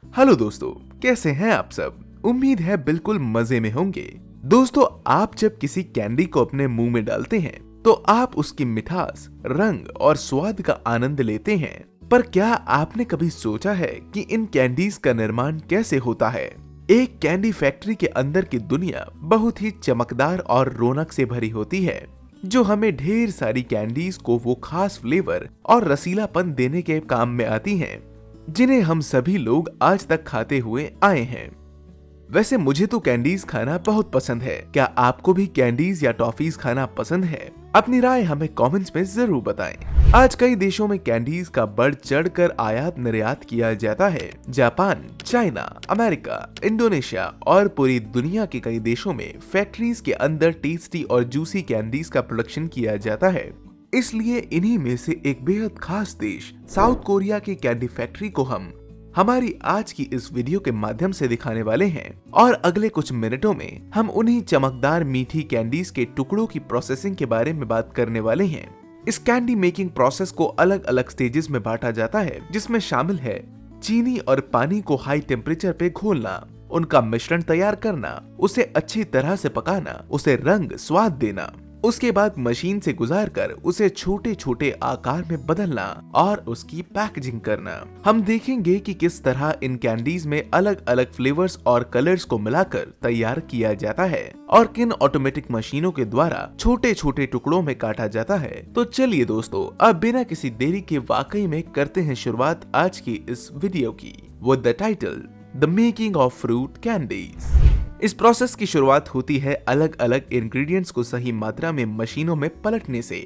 Hello दोस्तों, कैसे हैं आप सब। उम्मीद है बिल्कुल मजे में होंगे। दोस्तों, आप जब किसी कैंडी को अपने मुंह में डालते हैं तो आप उसकी मिठास, रंग और स्वाद का आनंद लेते हैं। पर क्या आपने कभी सोचा है कि इन कैंडीज का निर्माण कैसे होता है। एक कैंडी फैक्ट्री के अंदर की दुनिया बहुत ही चमकदार और रौनक से भरी होती है, जो हमें ढेर सारी कैंडीज को वो खास फ्लेवर और रसीलापन देने के काम में आती हैं, जिन्हें हम सभी लोग आज तक खाते हुए आए हैं। वैसे मुझे तो कैंडीज खाना बहुत पसंद है। क्या आपको भी कैंडीज या टॉफीज खाना पसंद है? अपनी राय हमें कमेंट्स में जरूर बताएं। आज कई देशों में कैंडीज का बढ़ चढ़कर आयात निर्यात किया जाता है। जापान, चाइना, अमेरिका, इंडोनेशिया और पूरी दुनिया के कई देशों में फैक्ट्रीज के अंदर टेस्टी और जूसी कैंडीज का प्रोडक्शन किया जाता है। इसलिए इन्हीं में से एक बेहद खास देश साउथ कोरिया की कैंडी फैक्ट्री को हम हमारी आज की इस वीडियो के माध्यम से दिखाने वाले हैं, और अगले कुछ मिनटों में हम उन्हीं चमकदार मीठी कैंडीज के टुकड़ों की प्रोसेसिंग के बारे में बात करने वाले हैं। इस कैंडी मेकिंग प्रोसेस को अलग अलग स्टेजेस में बांटा जाता है, जिसमें शामिल है चीनी और पानी को हाई टेम्परेचर पे घोलना, उनका मिश्रण तैयार करना, उसे अच्छी तरह से पकाना, उसे रंग स्वाद देना, उसके बाद मशीन से गुजारकर उसे छोटे छोटे आकार में बदलना और उसकी पैकेजिंग करना। हम देखेंगे कि किस तरह इन कैंडीज में अलग अलग फ्लेवर्स और कलर्स को मिलाकर तैयार किया जाता है और किन ऑटोमेटिक मशीनों के द्वारा छोटे छोटे टुकड़ों में काटा जाता है। तो चलिए दोस्तों, अब बिना किसी देरी के वाकई में करते हैं शुरुआत आज की इस वीडियो की with the title the making of fruit candies. इस प्रोसेस की शुरुआत होती है अलग अलग इंग्रेडिएंट्स को सही मात्रा में मशीनों में पलटने से,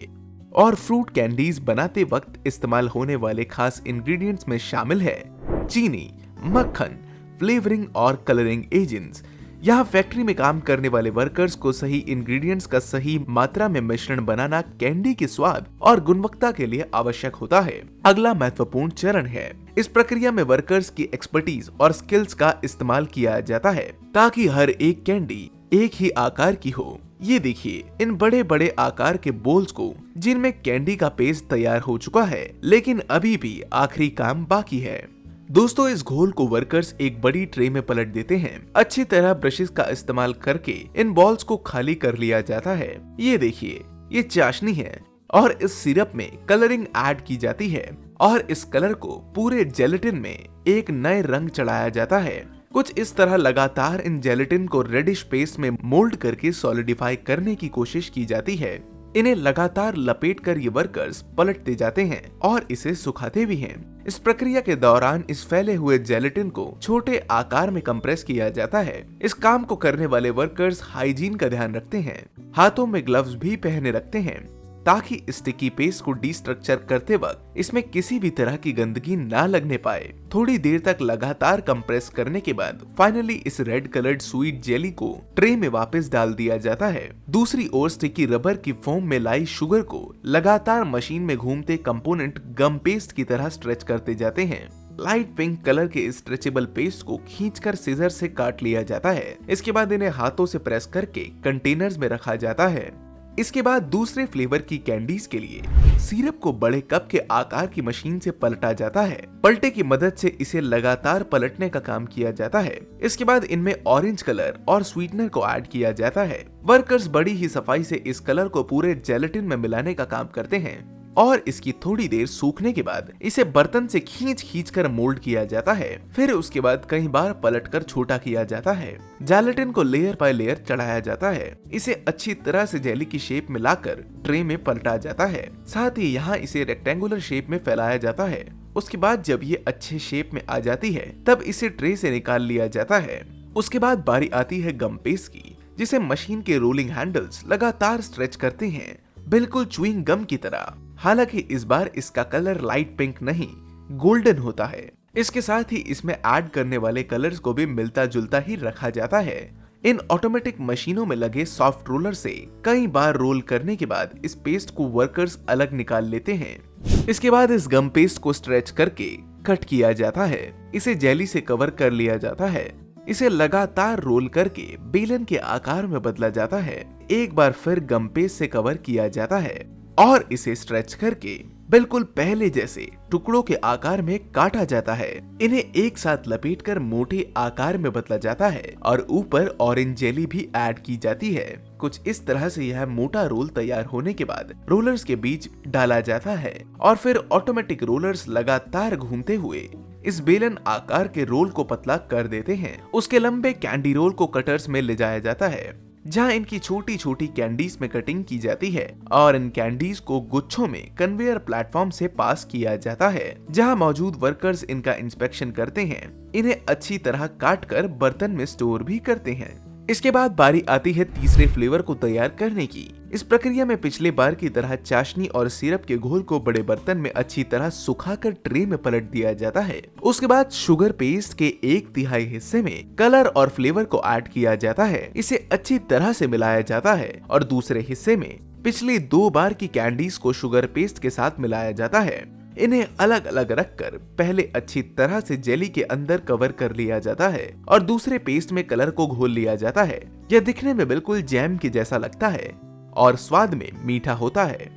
और फ्रूट कैंडीज बनाते वक्त इस्तेमाल होने वाले खास इंग्रेडिएंट्स में शामिल है चीनी, मक्खन, फ्लेवरिंग और कलरिंग एजेंट्स। यहाँ फैक्ट्री में काम करने वाले वर्कर्स को सही इंग्रेडिएंट्स का सही मात्रा में मिश्रण बनाना कैंडी के स्वाद और गुणवत्ता के लिए आवश्यक होता है। अगला महत्वपूर्ण चरण है, इस प्रक्रिया में वर्कर्स की एक्सपर्टीज और स्किल्स का इस्तेमाल किया जाता है ताकि हर एक कैंडी एक ही आकार की हो। ये देखिए इन बड़े बड़े आकार के बोल्स को, जिनमें कैंडी का पेस्ट तैयार हो चुका है, लेकिन अभी भी आखिरी काम बाकी है। दोस्तों, इस घोल को वर्कर्स एक बड़ी ट्रे में पलट देते हैं। अच्छी तरह ब्रशेस का इस्तेमाल करके इन बॉल्स को खाली कर लिया जाता है। ये देखिए, ये चाशनी है और इस सिरप में कलरिंग ऐड की जाती है और इस कलर को पूरे जेलेटिन में एक नए रंग चढ़ाया जाता है। कुछ इस तरह लगातार इन जेलेटिन को रेडिश पेस्ट में मोल्ड करके सॉलिडिफाई करने की कोशिश की जाती है। इन्हें लगातार लपेटकर ये वर्कर्स पलटते जाते हैं और इसे सुखाते भी हैं। इस प्रक्रिया के दौरान इस फैले हुए जेलेटिन को छोटे आकार में कंप्रेस किया जाता है। इस काम को करने वाले वर्कर्स हाइजीन का ध्यान रखते हैं, हाथों में ग्लव्स भी पहने रखते हैं ताकि स्टिकी पेस्ट को डिस्ट्रक्चर करते वक्त इसमें किसी भी तरह की गंदगी ना लगने पाए। थोड़ी देर तक लगातार कंप्रेस करने के बाद फाइनली इस रेड कलर्ड स्वीट जेली को ट्रे में वापस डाल दिया जाता है। दूसरी ओर स्टिकी रबर की फोम में लाई शुगर को लगातार मशीन में घूमते कंपोनेंट गम पेस्ट की तरह स्ट्रेच करते जाते हैं। लाइट पिंक कलर के स्ट्रेचेबल पेस्ट को खींचकर सीजर से काट लिया जाता है। इसके बाद इन्हें हाथों से प्रेस करके कंटेनर्स में रखा जाता है। इसके बाद दूसरे फ्लेवर की कैंडीज के लिए सिरप को बड़े कप के आकार की मशीन से पलटा जाता है। पलटे की मदद से इसे लगातार पलटने का काम किया जाता है। इसके बाद इनमें ऑरेंज कलर और स्वीटनर को ऐड किया जाता है। वर्कर्स बड़ी ही सफाई से इस कलर को पूरे जेलेटिन में मिलाने का काम करते हैं और इसकी थोड़ी देर सूखने के बाद इसे बर्तन से खींच कर मोल्ड किया जाता है। फिर उसके बाद कई बार पलटकर छोटा किया जाता है। जेलेटिन को लेयर बाय लेयर चढ़ाया जाता है। इसे अच्छी तरह से जेली की शेप में लाकर ट्रे में पलटा जाता है। साथ ही यहाँ इसे रेक्टेंगुलर शेप में फैलाया जाता है। उसके बाद जब ये अच्छे शेप में आ जाती है तब इसे ट्रे से निकाल लिया जाता है। उसके बाद बारी आती है गम पेस्ट की, जिसे मशीन के रोलिंग हैंडल्स लगातार स्ट्रेच करते हैं, बिल्कुल च्युइंग गम की तरह। हालांकि इस बार इसका कलर लाइट पिंक नहीं, गोल्डन होता है। इसके साथ ही इसमें ऐड करने वाले कलर्स को भी मिलता जुलता ही रखा जाता है। इन ऑटोमेटिक मशीनों में लगे सॉफ्ट रोलर से कई बार रोल करने के बाद इस पेस्ट को वर्कर्स अलग निकाल लेते हैं। इसके बाद इस गम पेस्ट को स्ट्रेच करके कट किया जाता है। इसे जेली से कवर कर लिया जाता है। इसे लगातार रोल करके बेलन के आकार में बदला जाता है। एक बार फिर गम पेस्ट से कवर किया जाता है और इसे स्ट्रेच करके बिल्कुल पहले जैसे टुकड़ों के आकार में काटा जाता है। इन्हें एक साथ लपेटकर मोटे आकार में बदला जाता है और ऊपर ऑरेंज जेली भी ऐड की जाती है। कुछ इस तरह से यह मोटा रोल तैयार होने के बाद रोलर्स के बीच डाला जाता है और फिर ऑटोमेटिक रोलर्स लगातार घूमते हुए इस बेलन आकार के रोल को पतला कर देते हैं। उसके लंबे कैंडी रोल को कटर्स में ले जाया जाता है, जहां इनकी छोटी छोटी कैंडीज में कटिंग की जाती है और इन कैंडीज को गुच्छों में कन्वेयर प्लेटफॉर्म से पास किया जाता है, जहां मौजूद वर्कर्स इनका इंस्पेक्शन करते हैं। इन्हें अच्छी तरह काट कर बर्तन में स्टोर भी करते हैं। इसके बाद बारी आती है तीसरे फ्लेवर को तैयार करने की। इस प्रक्रिया में पिछले बार की तरह चाशनी और सिरप के घोल को बड़े बर्तन में अच्छी तरह सुखाकर ट्रे में पलट दिया जाता है। उसके बाद शुगर पेस्ट के 1/3 हिस्से में कलर और फ्लेवर को ऐड किया जाता है। इसे अच्छी तरह से मिलाया जाता है और दूसरे हिस्से में पिछली 2 बार की कैंडीज को शुगर पेस्ट के साथ मिलाया जाता है। इन्हें अलग अलग रखकर पहले अच्छी तरह से जेली के अंदर कवर कर लिया जाता है और दूसरे पेस्ट में कलर को घोल लिया जाता है। यह दिखने में बिल्कुल जैम के जैसा लगता है और स्वाद में मीठा होता है,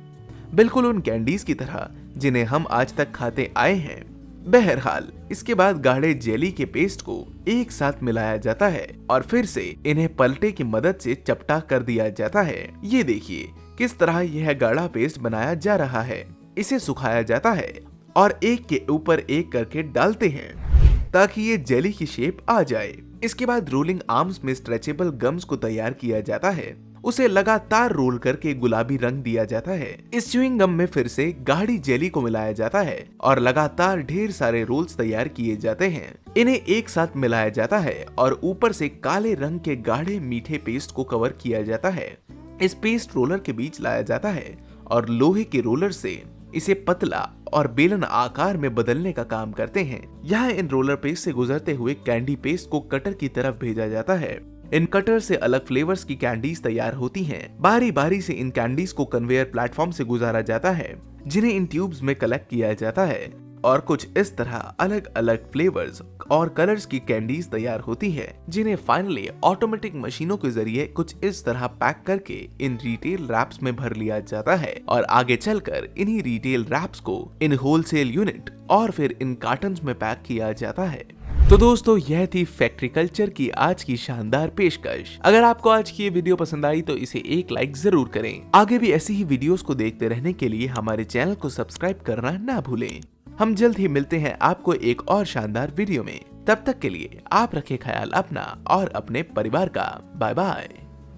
बिल्कुल उन कैंडीज की तरह जिन्हें हम आज तक खाते आए हैं। बहरहाल इसके बाद गाढ़े जेली के पेस्ट को एक साथ मिलाया जाता है और फिर से इन्हें पलटे की मदद से चपटा कर दिया जाता है। ये देखिए किस तरह यह गाढ़ा पेस्ट बनाया जा रहा है। इसे सुखाया जाता है और एक के ऊपर एक करके डालते हैं ताकि ये जेली की शेप आ जाए। इसके बाद रोलिंग आर्म्स में स्ट्रेचेबल गम्स को तैयार किया जाता है। उसे लगातार रोल करके गुलाबी रंग दिया जाता है। इस च्युइंग गम में फिर से गाढ़ी जेली को मिलाया जाता है और लगातार ढेर सारे रोल्स तैयार किए जाते हैं। इन्हें एक साथ मिलाया जाता है और ऊपर से काले रंग के गाढ़े मीठे पेस्ट को कवर किया जाता है। इस पेस्ट रोलर के बीच लाया जाता है और लोहे के रोलर से इसे पतला और बेलन आकार में बदलने का काम करते हैं। यहाँ इन रोलर पेस्ट से गुजरते हुए कैंडी पेस्ट को कटर की तरफ भेजा जाता है। इन कटर से अलग फ्लेवर्स की कैंडीज तैयार होती हैं। बारी बारी से इन कैंडीज को कन्वेयर प्लेटफॉर्म से गुजारा जाता है, जिन्हें इन ट्यूब्स में कलेक्ट किया जाता है और कुछ इस तरह अलग अलग फ्लेवर्स और कलर्स की कैंडीज तैयार होती है, जिन्हें फाइनली ऑटोमेटिक मशीनों के जरिए कुछ इस तरह पैक करके इन रिटेल रैप्स में भर लिया जाता है और आगे चलकर इन्हीं रिटेल रैप्स को इन होलसेल यूनिट और फिर इन कार्टन्स में पैक किया जाता है। तो दोस्तों यह थी फैक्ट्री कल्चर की आज की शानदार पेशकश। अगर आपको आज की ये वीडियो पसंद आई तो इसे एक लाइक जरूर करें। आगे भी ऐसी ही वीडियोस को देखते रहने के लिए हमारे चैनल को सब्सक्राइब करना ना भूलें। हम जल्द ही मिलते हैं आपको एक और शानदार वीडियो में। तब तक के लिए आप रखें ख्याल अपना और अपने परिवार का। Bye bye.